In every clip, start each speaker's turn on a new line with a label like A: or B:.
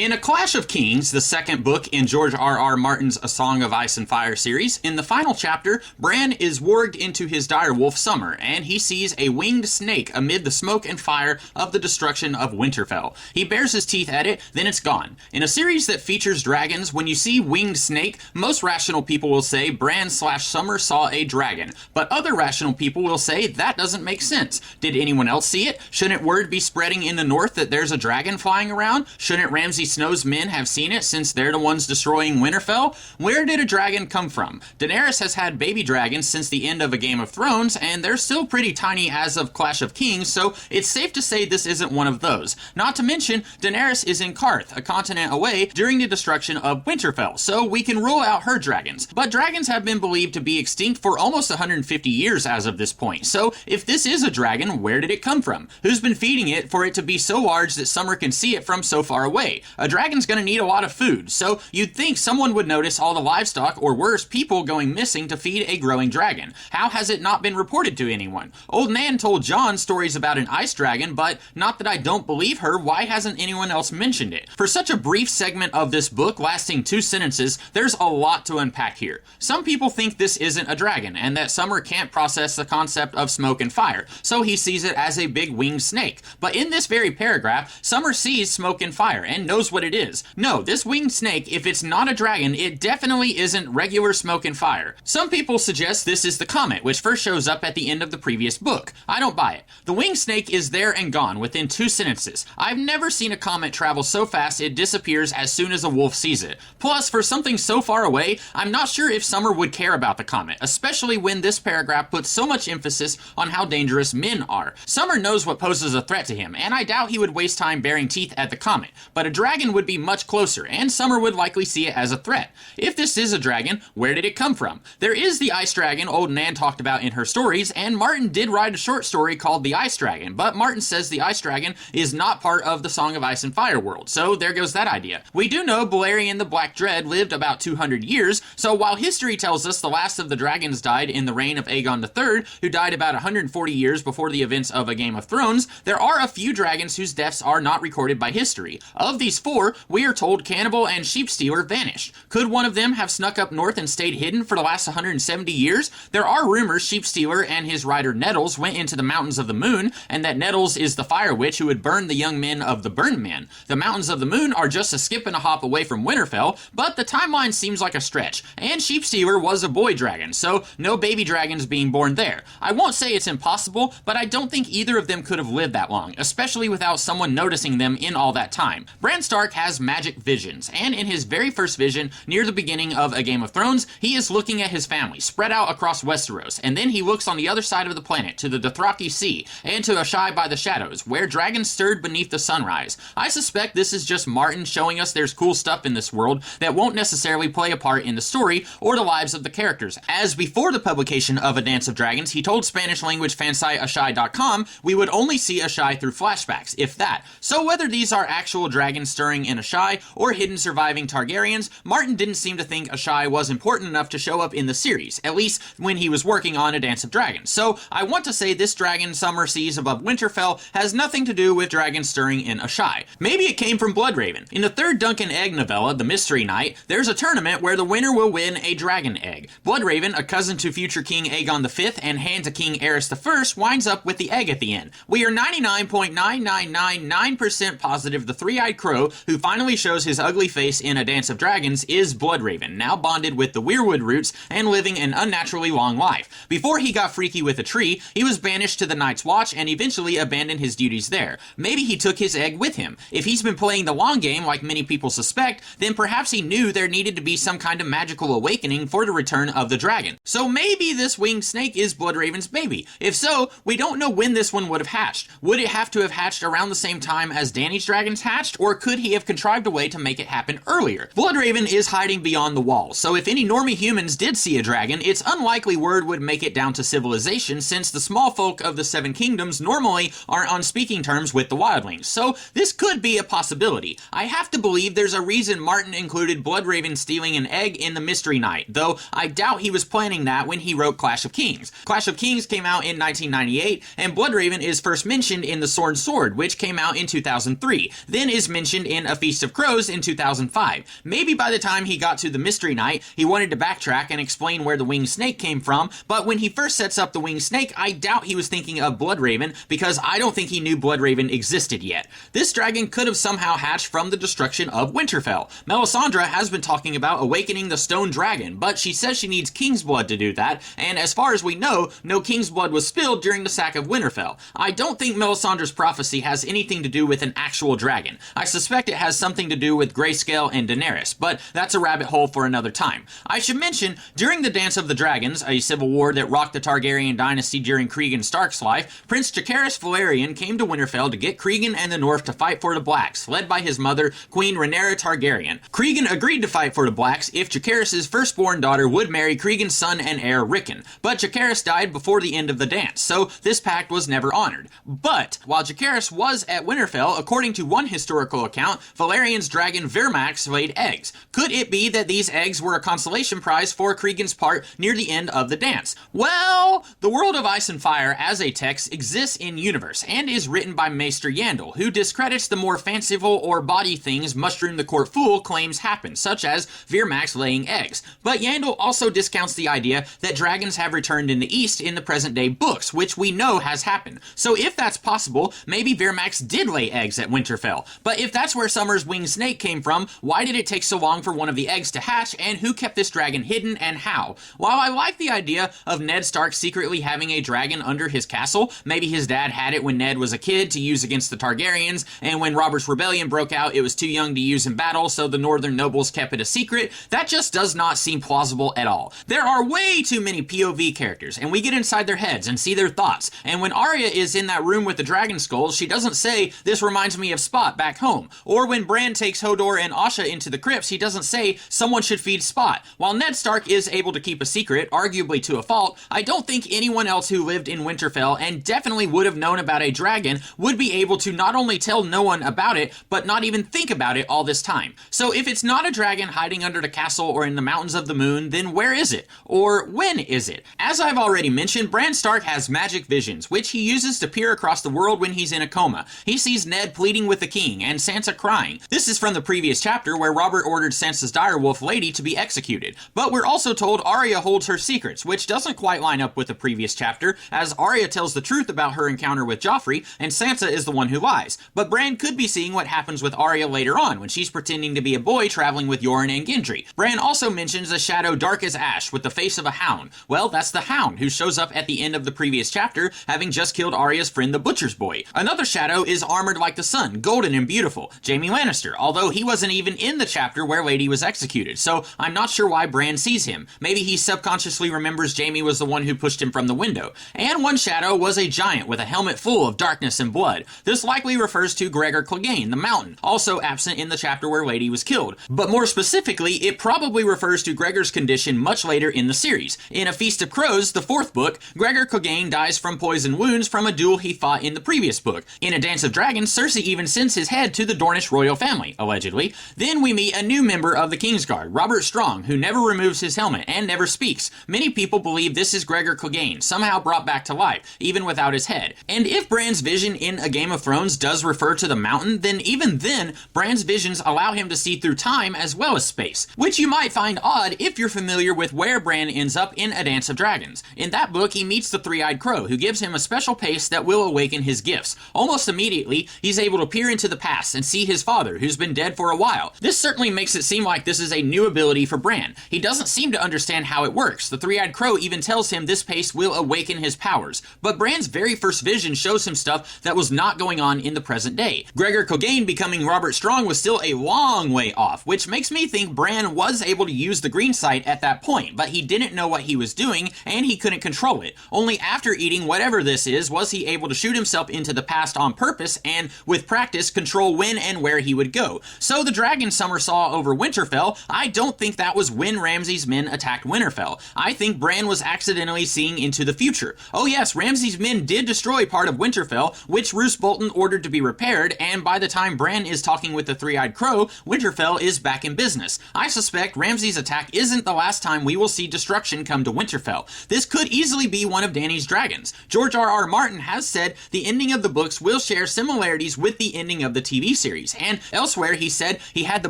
A: In A Clash of Kings, the second book in George R.R. Martin's A Song of Ice and Fire series, in the final chapter, Bran is warged into his direwolf Summer, and he sees a winged snake amid the smoke and fire of the destruction of Winterfell. He bares his teeth at it, then it's gone. In a series that features dragons, when you see winged snake, most rational people will say Bran/Summer saw a dragon, but other rational people will say that doesn't make sense. Did anyone else see it? Shouldn't word be spreading in the north that there's a dragon flying around? Shouldn't Ramsay Snow's men have seen it since they're the ones destroying Winterfell? Where did a dragon come from? Daenerys has had baby dragons since the end of A Game of Thrones, and they're still pretty tiny as of Clash of Kings, so it's safe to say this isn't one of those. Not to mention, Daenerys is in Qarth, a continent away, during the destruction of Winterfell, so we can rule out her dragons. But dragons have been believed to be extinct for almost 150 years as of this point, so if this is a dragon, where did it come from? Who's been feeding it for it to be so large that Summer can see it from so far away? A dragon's gonna need a lot of food, so you'd think someone would notice all the livestock, or worse, people going missing to feed a growing dragon. How has it not been reported to anyone? Old Nan told Jon stories about an ice dragon, but not that I don't believe her, why hasn't anyone else mentioned it? For such a brief segment of this book, lasting 2 sentences, there's a lot to unpack here. Some people think this isn't a dragon, and that Summer can't process the concept of smoke and fire, so he sees it as a big winged snake. But in this very paragraph, Summer sees smoke and fire, and knows what it is. No, this winged snake, if it's not a dragon, it definitely isn't regular smoke and fire. Some people suggest this is the comet, which first shows up at the end of the previous book. I don't buy it. The winged snake is there and gone within 2 sentences. I've never seen a comet travel so fast it disappears as soon as a wolf sees it. Plus, for something so far away, I'm not sure if Summer would care about the comet, especially when this paragraph puts so much emphasis on how dangerous men are. Summer knows what poses a threat to him, and I doubt he would waste time baring teeth at the comet, but a dragon would be much closer, and Summer would likely see it as a threat. If this is a dragon, where did it come from? There is the ice dragon old Nan talked about in her stories, and Martin did write a short story called The Ice Dragon, but Martin says the ice dragon is not part of the Song of Ice and Fire world, so there goes that idea. We do know Balerion the Black Dread lived about 200 years, so while history tells us the last of the dragons died in the reign of Aegon III, who died about 140 years before the events of A Game of Thrones, there are a few dragons whose deaths are not recorded by history. Of these 4, we are told Cannibal and Sheepstealer vanished. Could one of them have snuck up north and stayed hidden for the last 170 years? There are rumors Sheepstealer and his rider Nettles went into the Mountains of the Moon, and that Nettles is the fire witch who would burn the young men of the Burnt Men. The Mountains of the Moon are just a skip and a hop away from Winterfell, but the timeline seems like a stretch, and Sheepstealer was a boy dragon, so no baby dragons being born there. I won't say it's impossible, but I don't think either of them could have lived that long, especially without someone noticing them in all that time. Bran Stark has magic visions, and in his very first vision, near the beginning of A Game of Thrones, he is looking at his family, spread out across Westeros, and then he looks on the other side of the planet, to the Dothraki Sea, and to Asshai by the Shadows, where dragons stirred beneath the sunrise. I suspect this is just Martin showing us there's cool stuff in this world that won't necessarily play a part in the story or the lives of the characters, as before the publication of A Dance of Dragons, he told Spanish-language fansite Asshai.com we would only see Asshai through flashbacks, if that. So whether these are actual dragons stirring in Asshai or hidden surviving Targaryens, Martin didn't seem to think Asshai was important enough to show up in the series, at least when he was working on A Dance of Dragons. So I want to say this dragon Summer sees above Winterfell has nothing to do with dragons stirring in Asshai. Maybe it came from Bloodraven. In the 3rd Duncan Egg novella, The Mystery Knight, there's a tournament where the winner will win a dragon egg. Bloodraven, a cousin to future King Aegon V and hand to King Aerys I, winds up with the egg at the end. We are 99.9999% positive the three-eyed crow who finally shows his ugly face in A Dance of Dragons is Bloodraven, now bonded with the Weirwood roots and living an unnaturally long life. Before he got freaky with a tree, he was banished to the Night's Watch and eventually abandoned his duties there. Maybe he took his egg with him. If he's been playing the long game like many people suspect, then perhaps he knew there needed to be some kind of magical awakening for the return of the dragon. So maybe this winged snake is Bloodraven's baby. If so, we don't know when this one would have hatched. Would it have to have hatched around the same time as Dany's dragons hatched, or could he have contrived a way to make it happen earlier? Bloodraven is hiding beyond the wall, so if any normie humans did see a dragon, it's unlikely word would make it down to civilization, since the small folk of the Seven Kingdoms normally aren't on speaking terms with the wildlings, so this could be a possibility. I have to believe there's a reason Martin included Bloodraven stealing an egg in The Mystery Knight, though I doubt he was planning that when he wrote Clash of Kings. Clash of Kings came out in 1998, and Bloodraven is first mentioned in The Sword Sword, which came out in 2003, then is mentioned in A Feast of Crows in 2005. Maybe by the time he got to the Mystery Night, he wanted to backtrack and explain where the winged snake came from, but when he first sets up the winged snake, I doubt he was thinking of Bloodraven, because I don't think he knew Bloodraven existed yet. This dragon could have somehow hatched from the destruction of Winterfell. Melisandre has been talking about awakening the stone dragon, but she says she needs king's blood to do that, and as far as we know, no king's blood was spilled during the sack of Winterfell. I don't think Melisandre's prophecy has anything to do with an actual dragon. I suspect it has something to do with Grayscale and Daenerys, but that's a rabbit hole for another time. I should mention, during the Dance of the Dragons, a civil war that rocked the Targaryen dynasty during Cregan Stark's life, Prince Jacaerys Velaryon came to Winterfell to get Cregan and the North to fight for the Blacks, led by his mother, Queen Rhaenyra Targaryen. Cregan agreed to fight for the Blacks if Jacaerys' firstborn daughter would marry Cregan's son and heir Rickon, but Jacaerys died before the end of the dance, so this pact was never honored. But, while Jacaerys was at Winterfell, according to one historical account, Velaryon's dragon Vermax laid eggs. Could it be that these eggs were a consolation prize for Cregan's part near the end of the dance? Well, the world of Ice and Fire as a text exists in universe, and is written by Maester Yandel, who discredits the more fanciful or bawdy things Mushroom the Court Fool claims happened, such as Vermax laying eggs. But Yandel also discounts the idea that dragons have returned in the East in the present-day books, which we know has happened. So if that's possible, maybe Vermax did lay eggs at Winterfell. But if that's where Summer's winged snake came from, why did it take so long for one of the eggs to hatch, and who kept this dragon hidden and how? While I like the idea of Ned Stark secretly having a dragon under his castle, maybe his dad had it when Ned was a kid to use against the Targaryens, and when Robert's Rebellion broke out, it was too young to use in battle, so the northern nobles kept it a secret. That just does not seem plausible at all. There are way too many POV characters, and we get inside their heads and see their thoughts, and when Arya is in that room with the dragon skulls, she doesn't say, "This reminds me of Spot back home," or when Bran takes Hodor and Asha into the crypts, he doesn't say, "Someone should feed Spot." While Ned Stark is able to keep a secret, arguably to a fault, I don't think anyone else who lived in Winterfell and definitely would have known about a dragon would be able to not only tell no one about it, but not even think about it all this time. So if it's not a dragon hiding under the castle or in the Mountains of the Moon, then where is it? Or when is it? As I've already mentioned, Bran Stark has magic visions, which he uses to peer across the world when he's in a coma. He sees Ned pleading with the king and Sansa crying. This is from the previous chapter where Robert ordered Sansa's direwolf lady to be executed. But we're also told Arya holds her secrets, which doesn't quite line up with the previous chapter, as Arya tells the truth about her encounter with Joffrey, and Sansa is the one who lies. But Bran could be seeing what happens with Arya later on, when she's pretending to be a boy traveling with Yoren and Gendry. Bran also mentions a shadow dark as ash with the face of a hound. Well, that's the Hound, who shows up at the end of the previous chapter, having just killed Arya's friend the Butcher's Boy. Another shadow is armored like the sun, golden and beautiful, Jaime Lannister, although he wasn't even in the chapter where Lady was executed, so I'm not sure why Bran sees him. Maybe he subconsciously remembers Jaime was the one who pushed him from the window. And one shadow was a giant with a helmet full of darkness and blood. This likely refers to Gregor Clegane, the Mountain, also absent in the chapter where Lady was killed. But more specifically, it probably refers to Gregor's condition much later in the series. In A Feast of Crows, the 4th book, Gregor Clegane dies from poison wounds from a duel he fought in the previous book. In A Dance of Dragons, Cersei even sends his head to the Dornish royal family, allegedly. Then we meet a new member of the Kingsguard, Robert Strong, who never removes his helmet and never speaks. Many people believe this is Gregor Clegane, somehow brought back to life, even without his head. And if Bran's vision in A Game of Thrones does refer to the Mountain, then even then, Bran's visions allow him to see through time as well as space, which you might find odd if you're familiar with where Bran ends up in A Dance of Dragons. In that book, he meets the Three-Eyed Crow, who gives him a special pace that will awaken his gifts. Almost immediately, he's able to peer into the past and see his father, who's been dead for a while. This certainly makes it seem like this is a new ability for Bran. He doesn't seem to understand how it works. The Three-Eyed Crow even tells him this pace will awaken his powers. But Bran's very first vision shows him stuff that was not going on in the present day. Gregor Clegane becoming Robert Strong was still a long way off, which makes me think Bran was able to use the green sight at that point, but he didn't know what he was doing, and he couldn't control it. Only after eating whatever this is was he able to shoot himself into the past on purpose, and with practice control when and where he would go. So the dragon Summer saw over Winterfell, I don't think that was when Ramsay's men attacked Winterfell. I think Bran was accidentally seeing into the future. Oh yes, Ramsay's men did destroy part of Winterfell, which Roose Bolton ordered to be repaired, and by the time Bran is talking with the Three-Eyed Crow, Winterfell is back in business. I suspect Ramsay's attack isn't the last time we will see destruction come to Winterfell. This could easily be one of Dany's dragons. George R.R. Martin has said the ending of the books will share similarities with the ending of the TV series. series, and elsewhere he said he had the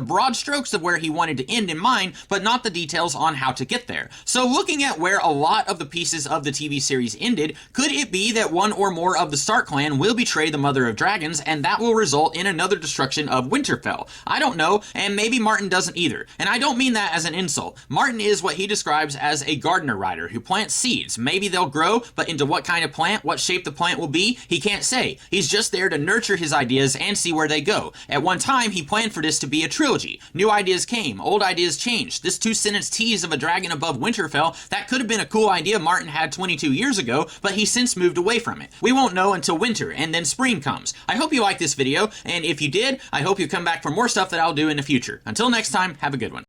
A: broad strokes of where he wanted to end in mind, but not the details on how to get there. So looking at where a lot of the pieces of the TV series ended, could it be that one or more of the Stark clan will betray the Mother of Dragons, and that will result in another destruction of Winterfell? I don't know, and maybe Martin doesn't either. And I don't mean that as an insult. Martin is what he describes as a gardener writer who plants seeds. Maybe they'll grow, but into what kind of plant, what shape the plant will be, he can't say. He's just there to nurture his ideas and see where they go. At one time, he planned for this to be a trilogy. New ideas came, old ideas changed. This 2-sentence tease of a dragon above Winterfell, that could have been a cool idea Martin had 22 years ago, but he's since moved away from it. We won't know until winter, and then spring comes. I hope you liked this video, and if you did, I hope you come back for more stuff that I'll do in the future. Until next time, have a good one.